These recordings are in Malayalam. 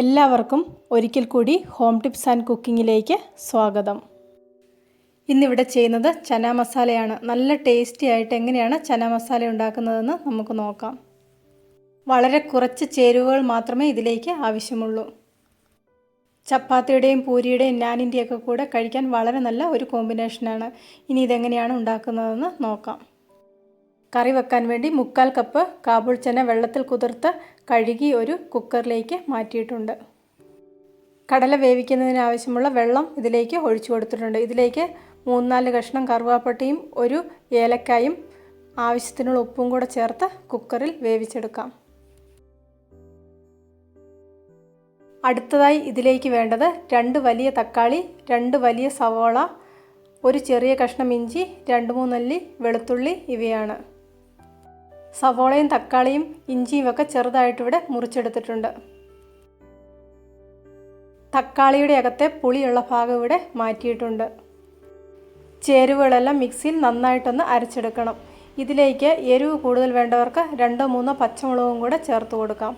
എല്ലാവർക്കും ഒരിക്കൽ കൂടി ഹോം ടിപ്സ് ആൻഡ് കുക്കിങ്ങിലേക്ക് സ്വാഗതം. ഇന്നിവിടെ ചെയ്യുന്നത് ചന മസാലയാണ്. നല്ല ടേസ്റ്റി ആയിട്ട് എങ്ങനെയാണ് ചന മസാല ഉണ്ടാക്കുന്നതെന്ന് നമുക്ക് നോക്കാം. വളരെ കുറച്ച് ചേരുവകൾ മാത്രമേ ഇതിലേക്ക് ആവശ്യമുള്ളൂ. ചപ്പാത്തിയുടെയും പൂരിയുടെയും നാനിൻ്റെയൊക്കെ കൂടെ കഴിക്കാൻ വളരെ നല്ല ഒരു കോമ്പിനേഷനാണ്. ഇനി ഇതെങ്ങനെയാണ് ഉണ്ടാക്കുന്നതെന്ന് നോക്കാം. കറി വെക്കാൻ വേണ്ടി 3/4 കപ്പ് കാബൂൾ ചന വെള്ളത്തിൽ കുതിർത്ത് കഴുകി ഒരു കുക്കറിലേക്ക് മാറ്റിയിട്ടുണ്ട്. കടല വേവിക്കുന്നതിന് ആവശ്യമുള്ള വെള്ളം ഇതിലേക്ക് ഒഴിച്ചു കൊടുത്തിട്ടുണ്ട്. ഇതിലേക്ക് 3-4 കഷ്ണം കറുവാപ്പട്ടയും ഒരു ഏലക്കായും ആവശ്യത്തിനുള്ള ഉപ്പും കൂടെ ചേർത്ത് കുക്കറിൽ വേവിച്ചെടുക്കാം. അടുത്തതായി ഇതിലേക്ക് വേണ്ടത് 2 വലിയ തക്കാളി, 2 വലിയ സവോള, ഒരു ചെറിയ കഷ്ണം ഇഞ്ചി, 2-3 അല്ലി വെളുത്തുള്ളി ഇവയാണ്. സവോളയും തക്കാളിയും ഇഞ്ചിയും ഒക്കെ ചെറുതായിട്ടിവിടെ മുറിച്ചെടുത്തിട്ടുണ്ട്. തക്കാളിയുടെ അകത്തെ പുളിയുള്ള ഭാഗം ഇവിടെ മാറ്റിയിട്ടുണ്ട്. ചേരുവകളെല്ലാം മിക്സിയിൽ നന്നായിട്ടൊന്ന് അരച്ചെടുക്കണം. ഇതിലേക്ക് എരിവ് കൂടുതൽ വേണ്ടവർക്ക് 2-3 പച്ചമുളകും കൂടെ ചേർത്ത് കൊടുക്കാം.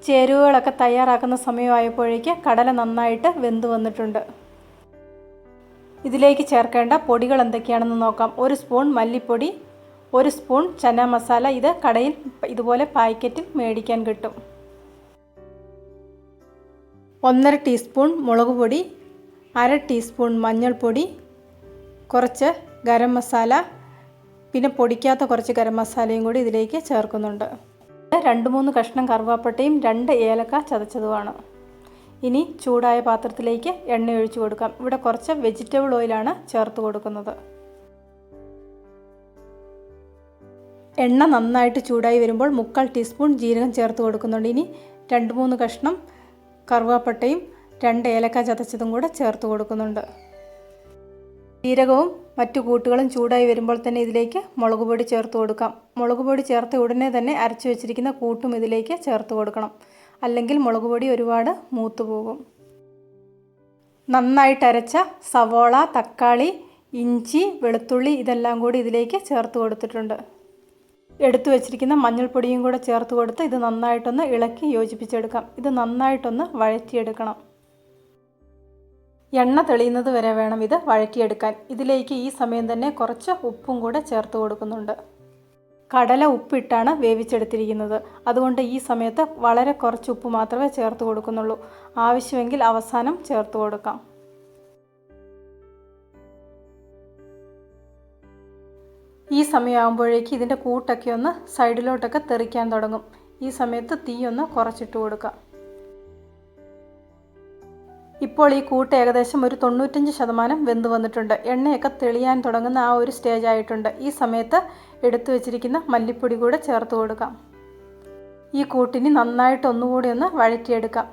ചേരുവകളൊക്കെ തയ്യാറാക്കുന്ന സമയമായപ്പോഴേക്ക് കടല നന്നായിട്ട് വെന്ത് വന്നിട്ടുണ്ട്. ഇതിലേക്ക് ചേർക്കേണ്ട പൊടികൾ എന്തൊക്കെയാണെന്ന് നോക്കാം. 1 സ്പൂൺ മല്ലിപ്പൊടി, 1 സ്പൂൺ ചന മസാല. ഇത് കടയിൽ ഇതുപോലെ പാക്കറ്റിൽ മേടിക്കാൻ കിട്ടും. 1/2 ടീസ്പൂൺ മുളക് പൊടി, 1/2 ടീസ്പൂൺ മഞ്ഞൾപ്പൊടി, കുറച്ച് ഗരം മസാല, പിന്നെ പൊടിക്കാത്ത കുറച്ച് ഗരം മസാലയും കൂടി ഇതിലേക്ക് ചേർക്കുന്നുണ്ട്. 2-3 കഷ്ണം കറുവാപ്പട്ടയും 2 ഏലക്ക ചതച്ചതുമാണ്. ഇനി ചൂടായ പാത്രത്തിലേക്ക് എണ്ണ ഒഴിച്ചു കൊടുക്കാം. ഇവിടെ കുറച്ച് വെജിറ്റബിൾ ഓയിലാണ് ചേർത്ത് കൊടുക്കുന്നത്. എണ്ണ നന്നായിട്ട് ചൂടായി വരുമ്പോൾ 3/4 ടീസ്പൂൺ ജീരകം ചേർത്ത് കൊടുക്കുന്നുണ്ട്. ഇനി 2-3 കഷ്ണം കറുവാപ്പട്ടയും 2 ഏലക്ക ചതച്ചതും കൂടെ ചേർത്ത് കൊടുക്കുന്നുണ്ട്. ജീരകവും മറ്റു കൂട്ടുകളും ചൂടായി വരുമ്പോൾ തന്നെ ഇതിലേക്ക് മുളക് പൊടി ചേർത്ത് കൊടുക്കാം. മുളക് പൊടി ചേർത്ത് ഉടനെ തന്നെ അരച്ചു വെച്ചിരിക്കുന്ന കൂട്ടും ഇതിലേക്ക് ചേർത്ത് കൊടുക്കണം. അല്ലെങ്കിൽ മുളക് പൊടി ഒരുപാട് മൂത്തു പോകും. നന്നായിട്ട് അരച്ച സവോള, തക്കാളി, ഇഞ്ചി, വെളുത്തുള്ളി ഇതെല്ലാം കൂടി ഇതിലേക്ക് ചേർത്ത് കൊടുത്തിട്ടുണ്ട്. എടുത്തു വെച്ചിരിക്കുന്ന മഞ്ഞൾപ്പൊടിയും കൂടെ ചേർത്ത് കൊടുത്ത് ഇത് നന്നായിട്ടൊന്ന് ഇളക്കി യോജിപ്പിച്ചെടുക്കാം. ഇത് നന്നായിട്ടൊന്ന് വഴറ്റിയെടുക്കണം. എണ്ണ തെളിയുന്നത് വരെ വേണം ഇത് വഴറ്റിയെടുക്കാൻ. ഇതിലേക്ക് ഈ സമയം തന്നെ കുറച്ച് ഉപ്പും കൂടെ ചേർത്ത് കൊടുക്കുന്നുണ്ട്. കടല ഉപ്പിട്ടാണ് വേവിച്ചെടുത്തിരിക്കുന്നത്. അതുകൊണ്ട് ഈ സമയത്ത് വളരെ കുറച്ച് ഉപ്പ് മാത്രമേ ചേർത്ത് കൊടുക്കുന്നുള്ളൂ. ആവശ്യമെങ്കിൽ അവസാനം ചേർത്ത് കൊടുക്കാം. ഈ സമയമാകുമ്പോഴേക്ക് ഇതിൻ്റെ കൂട്ടൊക്കെ ഒന്ന് സൈഡിലോട്ടൊക്കെ തെറിക്കാൻ തുടങ്ങും. ഈ സമയത്ത് തീ ഒന്ന് കുറച്ചിട്ട് കൊടുക്കാം. ഇപ്പോൾ ഈ കൂട്ട് ഏകദേശം ഒരു 95% വെന്ത് വന്നിട്ടുണ്ട്. എണ്ണയൊക്കെ തെളിയാൻ തുടങ്ങുന്ന ആ ഒരു സ്റ്റേജ് ആയിട്ടുണ്ട്. ഈ സമയത്ത് എടുത്തു വെച്ചിരിക്കുന്ന മല്ലിപ്പൊടി കൂടെ ചേർത്ത് കൊടുക്കാം. ഈ കൂട്ടിന് നന്നായിട്ട് ഒന്നുകൂടി ഒന്ന് വഴറ്റിയെടുക്കാം.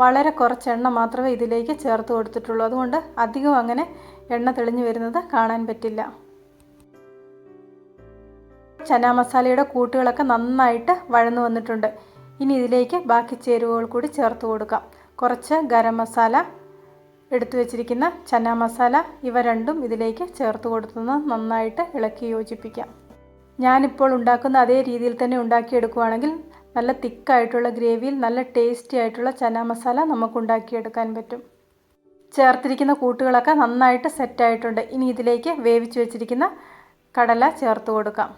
വളരെ കുറച്ച് എണ്ണ മാത്രമേ ഇതിലേക്ക് ചേർത്ത് കൊടുത്തിട്ടുള്ളൂ. അതുകൊണ്ട് അധികം അങ്ങനെ എണ്ണ തെളിഞ്ഞു വരുന്നത് കാണാൻ പറ്റില്ല. ചന മസാലയുടെ കൂട്ടുകളൊക്കെ നന്നായിട്ട് വഴന്നു വന്നിട്ടുണ്ട്. ഇനി ഇതിലേക്ക് ബാക്കി ചേരുവകൾ കൂടി ചേർത്ത് കൊടുക്കാം. കുറച്ച് ഗരം മസാല, എടുത്തു വെച്ചിരിക്കുന്ന ചന മസാല, ഇവ രണ്ടും ഇതിലേക്ക് ചേർത്ത് കൊടുത്തുനിന്ന് നന്നായിട്ട് ഇളക്കി യോജിപ്പിക്കാം. ഞാനിപ്പോൾ ഉണ്ടാക്കുന്ന അതേ രീതിയിൽ തന്നെ ഉണ്ടാക്കിയെടുക്കുകയാണെങ്കിൽ നല്ല തിക്കായിട്ടുള്ള ഗ്രേവിയിൽ നല്ല ടേസ്റ്റി ആയിട്ടുള്ള ചന മസാല നമുക്ക് ഉണ്ടാക്കിയെടുക്കാൻ പറ്റും. ചേർത്തിരിക്കുന്ന കൂട്ടുകളൊക്കെ നന്നായിട്ട് സെറ്റായിട്ടുണ്ട്. ഇനി ഇതിലേക്ക് വേവിച്ച് വെച്ചിരിക്കുന്ന കടല ചേർത്ത് കൊടുക്കാം.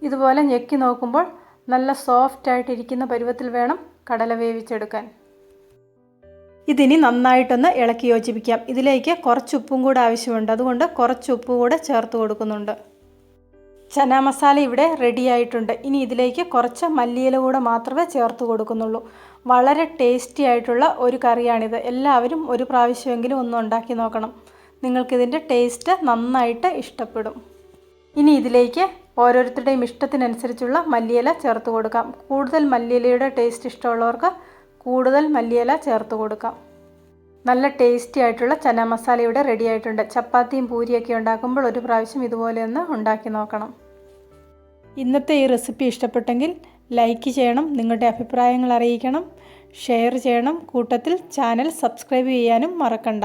ഇതുപോലെ ഞെക്കി നോക്കുമ്പോൾ നല്ല സോഫ്റ്റായിട്ടിരിക്കുന്ന പരുവത്തിൽ വേണം കടല വേവിച്ചെടുക്കാൻ. ഇതിനി നന്നായിട്ടൊന്ന് ഇളക്കി യോജിപ്പിക്കാം. ഇതിലേക്ക് കുറച്ച് ഉപ്പും കൂടെ ആവശ്യമുണ്ട്. അതുകൊണ്ട് കുറച്ച് ഉപ്പ് കൂടെ ചേർത്ത് കൊടുക്കുന്നുണ്ട്. ചന മസാല ഇവിടെ റെഡി ആയിട്ടുണ്ട്. ഇനി ഇതിലേക്ക് കുറച്ച് മല്ലിയില കൂടെ മാത്രമേ ചേർത്ത് കൊടുക്കുന്നുള്ളൂ. വളരെ ടേസ്റ്റി ആയിട്ടുള്ള ഒരു കറിയാണിത്. എല്ലാവരും ഒരു പ്രാവശ്യമെങ്കിലും ഒന്ന് ഉണ്ടാക്കി നോക്കണം. നിങ്ങൾക്കിതിൻ്റെ ടേസ്റ്റ് നന്നായിട്ട് ഇഷ്ടപ്പെടും. ഇനി ഇതിലേക്ക് ഓരോരുത്തരുടെയും ഇഷ്ടത്തിനനുസരിച്ചുള്ള മല്ലിയില ചേർത്ത് കൊടുക്കാം. കൂടുതൽ മല്ലിയിലയുടെ ടേസ്റ്റ് ഇഷ്ടമുള്ളവർക്ക് കൂടുതൽ മല്ലിയില ചേർത്ത് കൊടുക്കാം. നല്ല ടേസ്റ്റി ആയിട്ടുള്ള ചന മസാല ഇവിടെ റെഡി ആയിട്ടുണ്ട്. ചപ്പാത്തിയും പൂരിയൊക്കെ ഉണ്ടാക്കുമ്പോൾ ഒരു പ്രാവശ്യം ഇതുപോലെ ഒന്ന് ഉണ്ടാക്കി നോക്കണം. ഇന്നത്തെ ഈ റെസിപ്പി ഇഷ്ടപ്പെട്ടെങ്കിൽ ലൈക്ക് ചെയ്യണം, നിങ്ങളുടെ അഭിപ്രായങ്ങൾ അറിയിക്കണം, ഷെയർ ചെയ്യണം. കൂട്ടത്തിൽ ചാനൽ സബ്സ്ക്രൈബ് ചെയ്യാനും മറക്കണ്ട.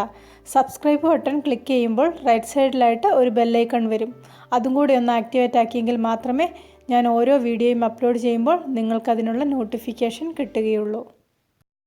സബ്സ്ക്രൈബ് ബട്ടൺ ക്ലിക്ക് ചെയ്യുമ്പോൾ റൈറ്റ് സൈഡിലായിട്ട് ഒരു ബെല്ലൈക്കൺ വരും. അതും കൂടി ഒന്ന് ആക്ടിവേറ്റ് ആക്കിയെങ്കിൽ മാത്രമേ ഞാൻ ഓരോ വീഡിയോയും അപ്ലോഡ് ചെയ്യുമ്പോൾ നിങ്ങൾക്കതിനുള്ള നോട്ടിഫിക്കേഷൻ കിട്ടുകയുള്ളൂ.